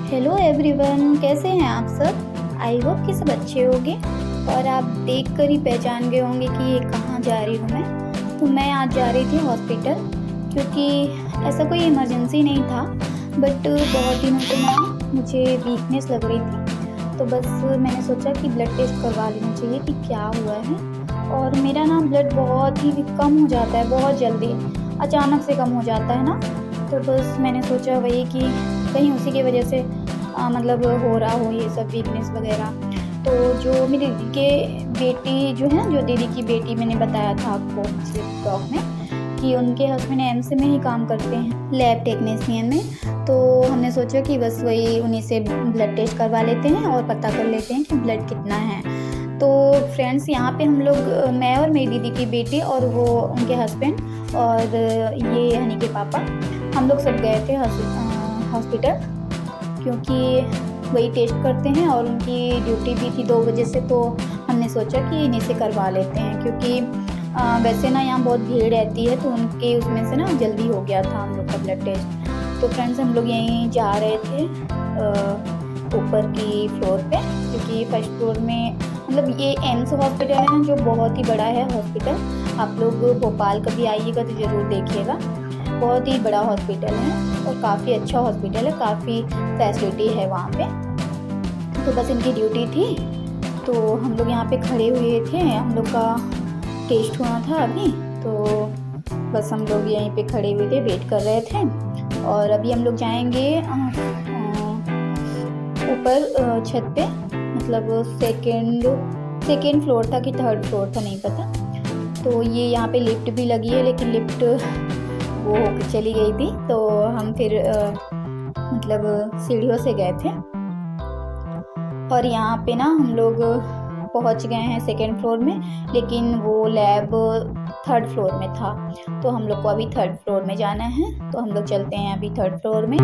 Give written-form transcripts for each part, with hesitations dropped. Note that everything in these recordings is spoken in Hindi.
हेलो एवरीवन, कैसे हैं आप सब। आई होप कि सब अच्छे होंगे और आप देखकर ही पहचान गए होंगे कि ये कहाँ जा रही हूँ तो मैं आज जा रही थी हॉस्पिटल, क्योंकि ऐसा कोई इमरजेंसी नहीं था, बट बहुत दिनों से ना मुझे वीकनेस लग रही थी। तो बस मैंने सोचा कि ब्लड टेस्ट करवा लेना चाहिए कि क्या हुआ है। और मेरा ना ब्लड बहुत ही कम हो जाता है, बहुत जल्दी अचानक से कम हो जाता है ना। तो बस मैंने सोचा वही कि कहीं उसी की वजह से मतलब हो रहा हो ये सब वीकनेस वगैरह। तो जो मेरी दीदी के बेटी जो है, जो दीदी की बेटी मैंने बताया था आपको पिछले ब्लॉग में कि उनके हस्बैंड एम्स में ही काम करते हैं, लैब टेक्नीशियन में। तो हमने सोचा कि बस वही उन्हीं से ब्लड टेस्ट करवा लेते हैं और पता कर लेते हैं कि ब्लड कितना है। तो फ्रेंड्स, यहाँ पे हम लोग, मैं और मेरी दीदी की बेटी और वो उनके हस्बैंड और ये हनी के पापा, हम लोग सब गए थे हॉस्पिटल, क्योंकि वही टेस्ट करते हैं और उनकी ड्यूटी भी थी 2 बजे से। तो हमने सोचा कि इन्हीं से करवा लेते हैं, क्योंकि वैसे ना यहाँ बहुत भीड़ रहती है, तो उनके उसमें से ना जल्दी हो गया था हम लोग का ब्लड टेस्ट। तो फ्रेंड्स, हम लोग यहीं जा रहे थे ऊपर की फ्लोर पे, क्योंकि फर्स्ट फ्लोर में मतलब ये एम्स हॉस्पिटल है ना, जो बहुत ही बड़ा है हॉस्पिटल। आप लोग भोपाल कभी आइएगा तो ज़रूर देखिएगा, बहुत ही बड़ा हॉस्पिटल है और काफ़ी अच्छा हॉस्पिटल है, काफ़ी फैसिलिटी है वहाँ पे। तो बस इनकी ड्यूटी थी, तो हम लोग यहाँ पे खड़े हुए थे, हम लोग का टेस्ट हुआ था अभी। तो बस हम लोग यहीं पे खड़े हुए थे, वेट कर रहे थे। और अभी हम लोग जाएंगे ऊपर छत पे, मतलब सेकेंड फ्लोर था कि थर्ड फ्लोर था नहीं पता। तो ये यहाँ पे लिफ्ट भी लगी है, लेकिन लिफ्ट वो चली गई थी, तो हम फिर मतलब सीढ़ियों से गए थे। और यहाँ पे ना हम लोग पहुँच गए हैं सेकेंड फ्लोर में, लेकिन वो लैब थर्ड फ्लोर में था। तो हम लोग को अभी थर्ड फ्लोर में जाना है, तो हम लोग चलते हैं अभी थर्ड फ्लोर में।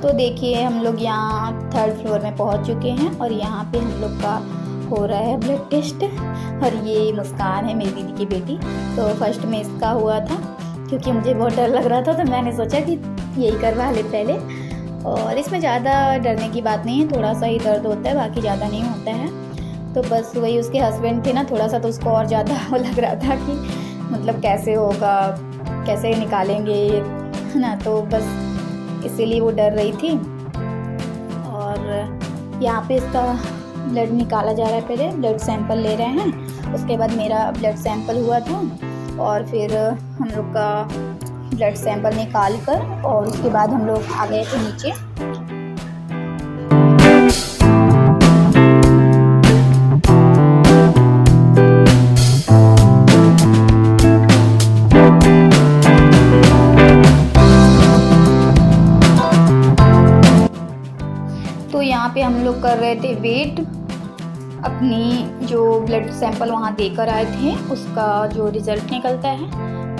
तो देखिए, हम लोग यहाँ थर्ड फ्लोर में पहुँच चुके हैं और यहाँ पे हम लोग का हो रहा है ब्लड टेस्ट। और ये मुस्कान है मेरी दीदी की बेटी। तो फर्स्ट में इसका हुआ था, क्योंकि मुझे बहुत डर लग रहा था, तो मैंने सोचा कि यही करवा ले पहले। और इसमें ज़्यादा डरने की बात नहीं है, थोड़ा सा ही दर्द होता है, बाकी ज़्यादा नहीं होता है। तो बस वही उसके हस्बैंड थे ना, थोड़ा सा तो उसको और ज़्यादा वो लग रहा था कि मतलब कैसे होगा, कैसे निकालेंगे, है ना। तो बस इसीलिए वो डर रही थी। और यहाँ पे इसका ब्लड निकाला जा रहा है, पहले ब्लड सैंपल ले रहे हैं, उसके बाद मेरा ब्लड सैंपल हुआ था और फिर हम लोग का ब्लड सैंपल निकाल कर और उसके बाद हम लोग आ गए थे नीचे। तो यहाँ पे हम लोग कर रहे थे वेट, अपनी जो ब्लड सैंपल वहाँ देकर आए थे उसका जो रिज़ल्ट निकलता है,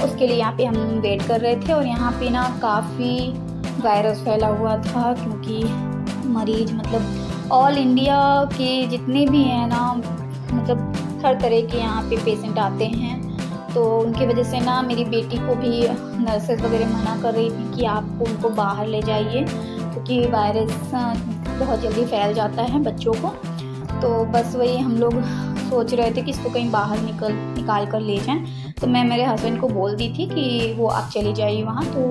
उसके लिए यहाँ पे हम वेट कर रहे थे। और यहाँ पे ना काफ़ी वायरस फैला हुआ था, क्योंकि मरीज मतलब ऑल इंडिया के जितने भी हैं ना, मतलब हर तरह के यहाँ पे पेशेंट आते हैं। तो उनकी वजह से ना मेरी बेटी को भी नर्सेज वगैरह मना कर रही थी कि आप उनको बाहर ले जाइए, क्योंकि वायरस बहुत जल्दी फैल जाता है बच्चों को। तो बस वही हम लोग सोच रहे थे कि इसको कहीं बाहर निकाल कर ले जाएं। तो मैं मेरे हस्बैंड को बोल दी थी कि वो आप चली जाइए वहाँ। तो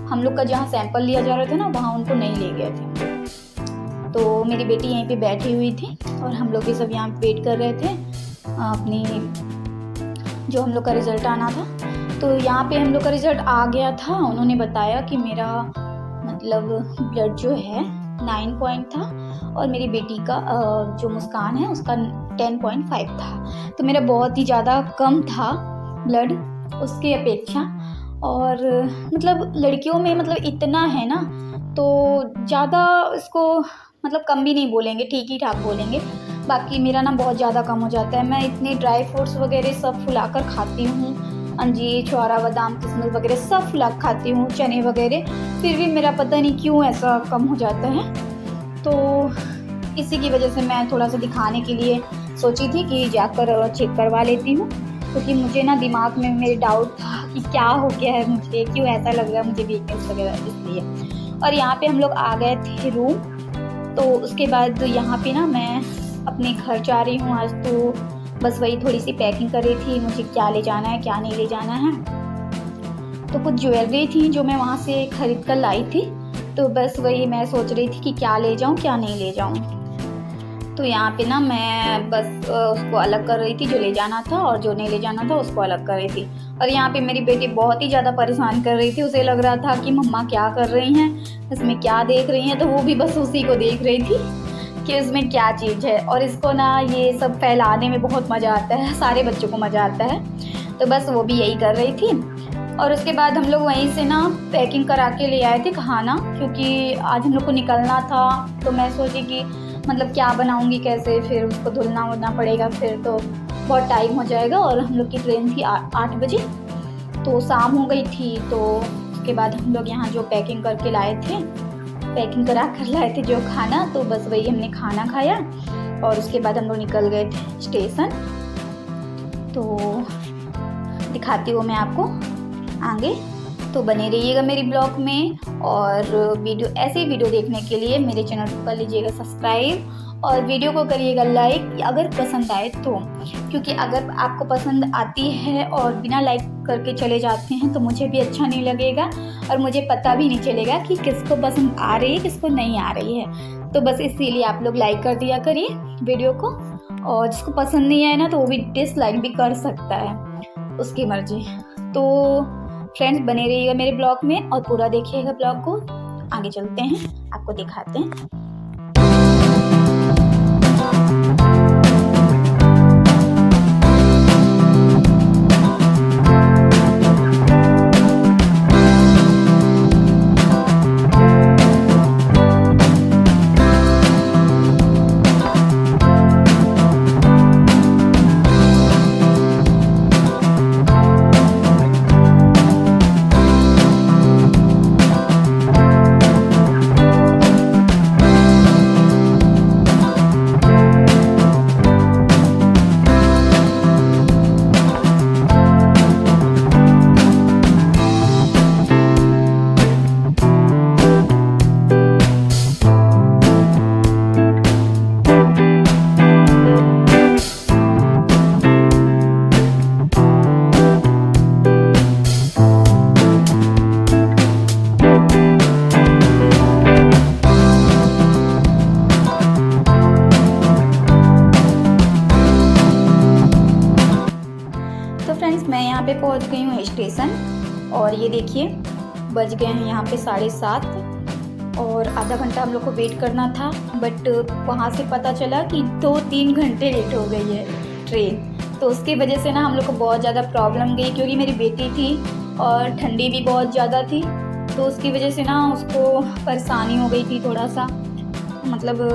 हम लोग का जहाँ सैंपल लिया जा रहा था ना, वहाँ उनको नहीं ले गए थे। तो मेरी बेटी यहीं पे बैठी हुई थी और हम लोग भी सब यहाँ वेट कर रहे थे। अपनी जो हम लोग का रिज़ल्ट आना था। तो यहाँ पे हम लोग का रिज़ल्ट आ गया था। उन्होंने बताया कि मेरा मतलब ब्लड जो है 9 पॉइंट था और मेरी बेटी का जो मुस्कान है उसका 10.5 था। तो मेरा बहुत ही ज़्यादा कम था ब्लड उसकी अपेक्षा। और मतलब लड़कियों में मतलब इतना है ना, तो ज़्यादा इसको मतलब कम भी नहीं बोलेंगे, ठीक ही ठाक बोलेंगे। बाकी मेरा ना बहुत ज़्यादा कम हो जाता है। मैं इतने ड्राई फ्रूट्स वगैरह सब फुलाकर खाती हूँ, अंजीर, छुआरा, बादाम, किशमिश वगैरह सब फुला खाती हूँ, चने वगैरह, फिर भी मेरा पता नहीं क्यों ऐसा कम हो जाता है। तो इसी की वजह से मैं थोड़ा सा दिखाने के लिए सोची थी कि जाकर चेक करवा लेती हूँ, क्योंकि मुझे ना दिमाग में मेरे डाउट था कि क्या हो गया है मुझे, क्यों ऐसा लग रहा है मुझे वीकनेस वगैरह, इसलिए। और यहाँ पे हम लोग आ गए थे रूम। तो उसके बाद यहाँ पे ना मैं अपने घर जा रही हूँ आज। तो बस वही थोड़ी सी पैकिंग कर रही थी, मुझे क्या ले जाना है क्या नहीं ले जाना है। तो कुछ ज्वेलरी थी जो मैं वहाँ से ख़रीद कर लाई थी। तो बस वही मैं सोच रही थी कि क्या ले जाऊँ क्या नहीं ले जाऊँ। तो यहाँ पे ना मैं बस उसको अलग कर रही थी, जो ले जाना था, और जो नहीं ले जाना था उसको अलग कर रही थी। और यहाँ पे मेरी बेटी बहुत ही ज़्यादा परेशान कर रही थी। उसे लग रहा था कि मम्मा क्या कर रही हैं, इसमें क्या देख रही हैं। तो वो भी बस उसी को देख रही थी कि इसमें क्या चीज़ है। और इसको ना ये सब फैलाने में बहुत मज़ा आता है, सारे बच्चों को मज़ा आता है। तो बस वो भी यही कर रही थी। और उसके बाद हम लोग वहीं से ना पैकिंग करा के ले आए थे खाना, क्योंकि आज हम लोग को निकलना था। तो मैं सोची कि मतलब क्या बनाऊंगी कैसे, फिर उसको धुलना वुलना पड़ेगा, फिर तो बहुत टाइम हो जाएगा। और हम लोग की ट्रेन थी 8 बजे, तो शाम हो गई थी। तो उसके बाद हम लोग यहाँ जो पैकिंग करके लाए थे, पैकिंग करा कर लाए थे जो खाना, तो बस वही हमने खाना खाया। और उसके बाद हम लोग निकल गए थे स्टेशन। तो दिखाती हूँ मैं आपको आगे, तो बने रहिएगा मेरी ब्लॉग में। और वीडियो ऐसे ही वीडियो देखने के लिए मेरे चैनल को कर लीजिएगा सब्सक्राइब और वीडियो को करिएगा लाइक अगर पसंद आए तो, क्योंकि अगर आपको पसंद आती है और बिना लाइक करके चले जाते हैं तो मुझे भी अच्छा नहीं लगेगा और मुझे पता भी नहीं चलेगा कि किसको पसंद आ रही है किसको नहीं आ रही है। तो बस इसीलिए आप लोग लाइक कर दिया करिए वीडियो को, और जिसको पसंद नहीं आए ना तो वो भी डिसलाइक भी कर सकता है, उसकी मर्जी। तो फ्रेंड्स बने रहिएगा मेरे ब्लॉग में और पूरा देखिएगा ब्लॉग को। आगे चलते हैं, आपको दिखाते हैं। मैं यहाँ पे पहुँच गई हूँ स्टेशन, और ये देखिए बज गए हैं यहाँ पे 7:30 और आधा घंटा हम लोग को वेट करना था। बट वहाँ से पता चला कि 2-3 घंटे लेट हो गई है ट्रेन। तो उसकी वजह से ना हम लोग को बहुत ज़्यादा प्रॉब्लम गई, क्योंकि मेरी बेटी थी और ठंडी भी बहुत ज़्यादा थी। तो उसकी वजह से ना उसको परेशानी हो गई थी थोड़ा सा, मतलब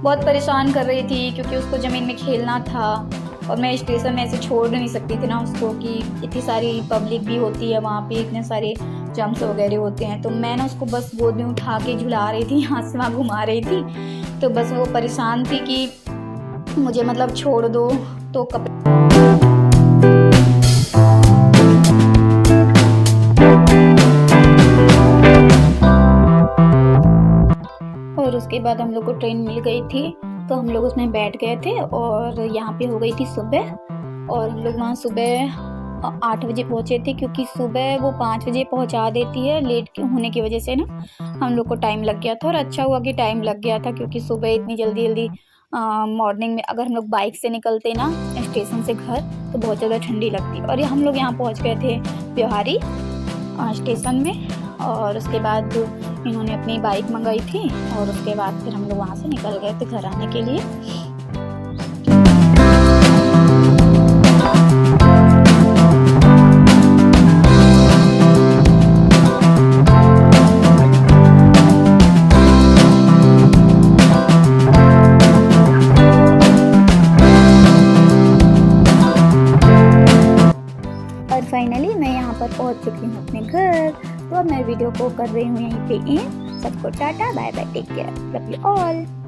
बहुत परेशान कर रही थी, क्योंकि उसको ज़मीन में खेलना था। और मैं स्टेशन में ऐसे छोड़ नहीं सकती थी ना उसको, कि इतनी सारी पब्लिक भी होती है वहाँ पे, इतने सारे जम्प्स वगैरह होते हैं। तो मैं ना उसको बस गोद में उठा के झुला रही थी, यहाँ से वहाँ घुमा रही थी। तो बस वो परेशान थी कि मुझे मतलब छोड़ दो। तो और उसके बाद हम लोग को ट्रेन मिल गई थी, तो हम लोग उसमें बैठ गए थे। और यहाँ पे हो गई थी सुबह, और हम लोग वहाँ सुबह 8 बजे पहुँचे थे, क्योंकि सुबह वो 5 बजे पहुँचा देती है। लेट होने की वजह से ना हम लोग को टाइम लग गया था, और अच्छा हुआ कि टाइम लग गया था, क्योंकि सुबह इतनी जल्दी मॉर्निंग में अगर हम लोग बाइक से निकलते ना स्टेशन से घर तो बहुत ज़्यादा ठंडी लगती। और ये हम लोग यहाँ पहुँच गए थे ब्योहारी स्टेशन में, और उसके बाद इन्होंने अपनी बाइक मंगाई थी और उसके बाद फिर हम लोग वहाँ से निकल गए थे घर आने के लिए। और फाइनली मैं यहाँ पर पहुँच चुकी हूँ अपने घर। तो अब मैं वीडियो को कर रही हूँ यहीं पे एंड। सबको tata bye bye, take care, love you all.